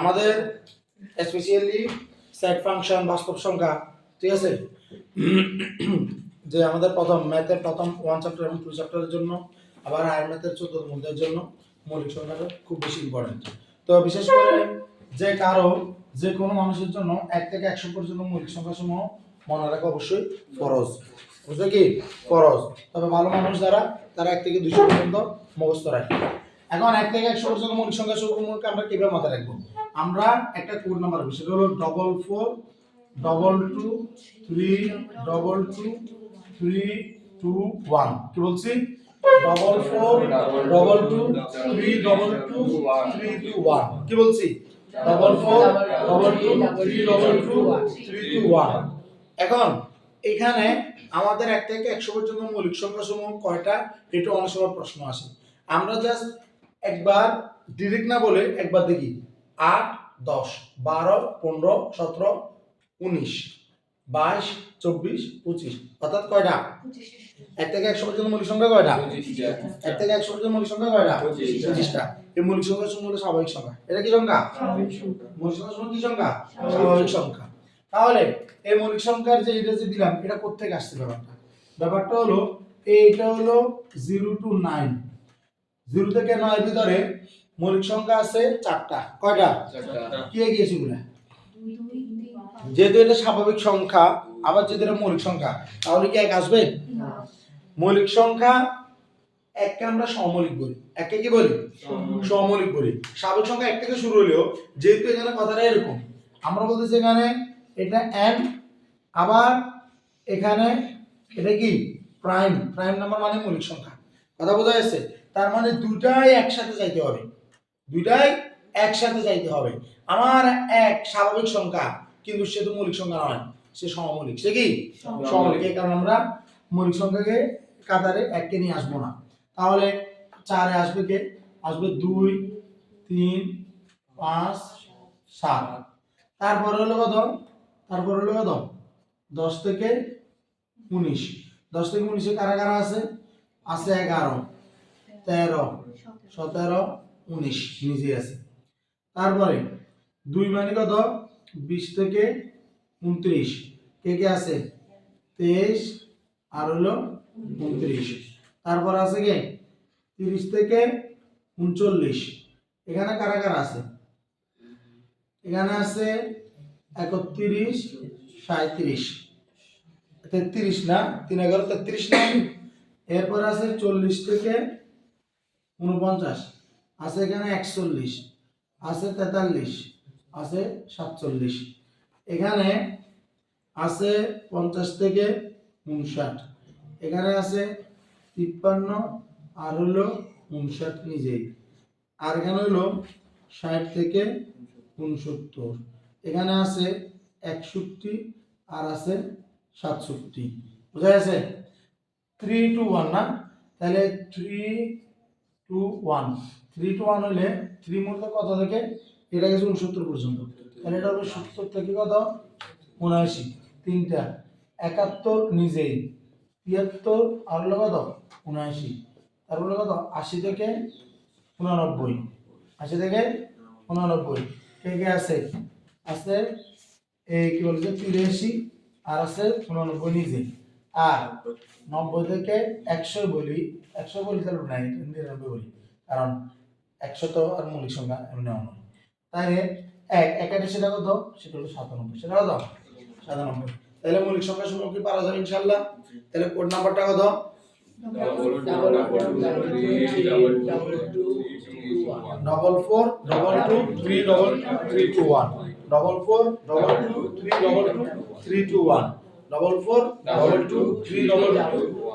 আমাদের specially set function বাস্তব সংখ্যা, ঠিক আছে, যে আমাদের প্রথম ম্যাথের প্রথম 1 চ্যাপ্টার এবং 2 চ্যাপ্টারের জন্য, আবার হায়ার ম্যাথের 14 মূলের জন্য মৌলিক সংখ্যাটা খুব বেশি ইম্পর্টেন্ট। তো বিশেষ করে যে কারো যে কোনো মানুষের জন্য 1 থেকে 100 পর্যন্ত মৌলিক সংখ্যাসমূহ মনে রাখা অবশ্যই ফরজ। বুঝলে কি ফরজ? তবে ভালো মানুষ যারা তারা 1 থেকে 200 পর্যন্ত মুখস্থ রাখে। এখন 1 থেকে 100 পর্যন্ত মৌলিক সংখ্যাসমূহকে আমরা কিভাবে মাথায় রাখবো? আমরা একটা কোড নাম্বার হবে, সেটা হলো 44 22 3 22 3 2 1। কি বলছি? 44 22 3 22 3 2 1। কি বলছি? 44 22 3 22 3 2 1। এখন এখানে আমাদের 1 থেকে 100 পর্যন্ত মৌলিক সংখ্যাসমূহ কয়টা, এটা অনেক সময় প্রশ্ন আসে। আমরা জাস্ট একবার ডিরেক্ট না বলে একবার দেখি 8 10 12 15 17 19 22 24 25, অর্থাৎ কয়টা? 1 থেকে 100 পর্যন্ত মৌলিক সংখ্যা কয়টা? 1 থেকে 100 পর্যন্ত মৌলিক সংখ্যা কয়টা? 25টা। এই মৌলিক সংখ্যা সমূহ হলো স্বাভাবিক সংখ্যা। এটা কি সংখ্যা? স্বাভাবিক সংখ্যা। মৌলিক সংখ্যা সমূহ কি সংখ্যা? স্বাভাবিক সংখ্যা। তাহলে এই মৌলিক সংখ্যার যে এটা যে দিলাম, এটা কোথা থেকে আসছে? ব্যাপারটা হলো এইটা হলো 0 to 9, 0 থেকে 9 ভিতরে মৌলিক সংখ্যা আছে 4টা। কয়টা? 4টা। কি গিয়েছে গুলা? যেহেতু এটা স্বাভাবিক সংখ্যা, আবার যদি এটা মৌলিক সংখ্যা, তাহলে কি এক আসবে? না। মৌলিক সংখ্যা এককে আমরা সমমৌলিক বলি। এককে কি বলি? সমমৌলিক বলি। স্বাভাবিক সংখ্যা 1 থেকে শুরু হলেও যেহেতু এখানে কথাটা এরকম, আমরা বলতেছি এখানে এটা n, আবার এখানে এটা কি প্রাইম নাম্বার মানে মৌলিক সংখ্যা। কথা বোঝা যাচ্ছে? তার মানে দুটাই একসাথে যাইতে হবে, দুটাই একসাথে যাইতে হবে। আমার এক স্বাভাবিক সংখ্যা, কিন্তু সে তো মৌলিক সংখ্যা নয়, সে সমমৌলিক। সে কি সমমৌলিক? এই কারণে আমরা মৌলিক সংখ্যাকে কাতারে 1 কে নিয়ে আসবো না। তাহলে 4 এ আসবে কে? আসবে 2 3 5 7। তারপর হলো কত? তারপর হলো কত? 10 থেকে 19। 10 থেকে 19 এ কারা কারা আছে? আছে 11 13 17 19 নিজে আছে। তারপরে 2 মানে কত? 20 থেকে 29 কে কে আছে? 23 আর হলো 29। তারপর আছে কে? 30 থেকে 39। এখানে কারা কারা আছে? এখানে আছে 31 37 33 না, 3 11 33 না। এরপর আছে 40 থেকে 49, আছে এখানে 41, আছে 43, আছে 47। এখানে আছে 50 থেকে 59, এখানে আছে 53 আর হলো 59 নিজেই। আর এখানে হলো 60 থেকে 69, এখানে আছে 61 আর আছে 67। বুঝা গেছে? 3 to 1 না, তাহলে 3 to 1, 3 to 1 হলে 3 মূলত কত থেকে? এটা গেছে 69 পর্যন্ত, তাহলে এটা হবে 70 থেকে কত? 79। তিনটা 71 নিজেই, 73 আর হলো কত? 79। তারপরে কত? 80 থেকে 89, 80 থেকে 89 কে কে আছে? আছে এই কি বলছে 83 আর আছে 89 নিজে। আর 90 থেকে 100 বলি, 100 বলি তাহলে নাই, 99 বলি, কারণ 100 তো আর মৌলিক সংখ্যা এমনি নয়। তাহলে একাটা সেটা কত? সেটা হলো 97। সেটা কত? 97। তাহলে মৌলিক সংখ্যা সমূহ কি পারা যাবে ইনশাআল্লাহ? তাহলে কোড নাম্বারটা কত? 44 22 3 3 2 1, 44 22 3 3 2 1, 44 22 3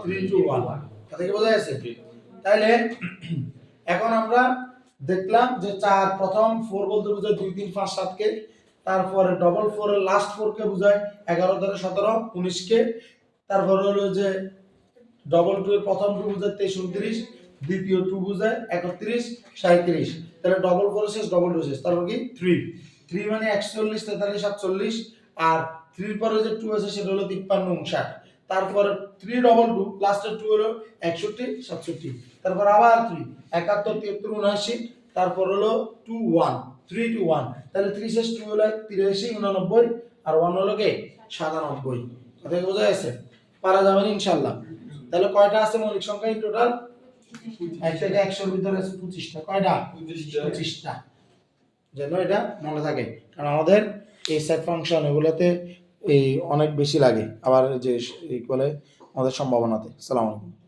3 2 1। কথা কি বোঝা যাচ্ছে? তাহলে এখন আমরা দেখলাম যে প্রথম 4 বলতে বোঝায় 2 3 5 7 কে, তারপরে 44 এর লাস্ট 4 কে বোঝায় 11 13 17 19 কে, তারপর হলো যে 22 এর প্রথম 2 বোঝায় 23 29, দ্বিতীয় 2 বোঝায় 31 37। তাহলে 44 শেষ, 22 শেষ, তারপর কি 3 মানে 41 43 47। আর 3 পরে যে 2 আছে সেটা হলো 53 59। তারপর 3 22 লাস্টের 2 হলো 61 67। তারপর আবার 3 71 73 79 তারপর হলো 2 1 3 2 1 তাহলে 3 শেষ 2 হলো 83 89 আর 1 হলো কি 97 কথা কি বোঝা যাচ্ছে পারা যাবে না ইনশাআল্লাহ তাহলে কয়টা আছে মৌলিক সংখ্যা ইন টোটাল 1 থেকে 100 এর ভিতরে আছে 25টা কয়টা 25টা যেন এটা মনে থাকে কারণ আমাদের এই সেট ফাংশন এগুলোতে এই অনেক বেশি লাগে আবার যে এই বলে আমাদের সম্ভাবনাতে আসসালামু আলাইকুম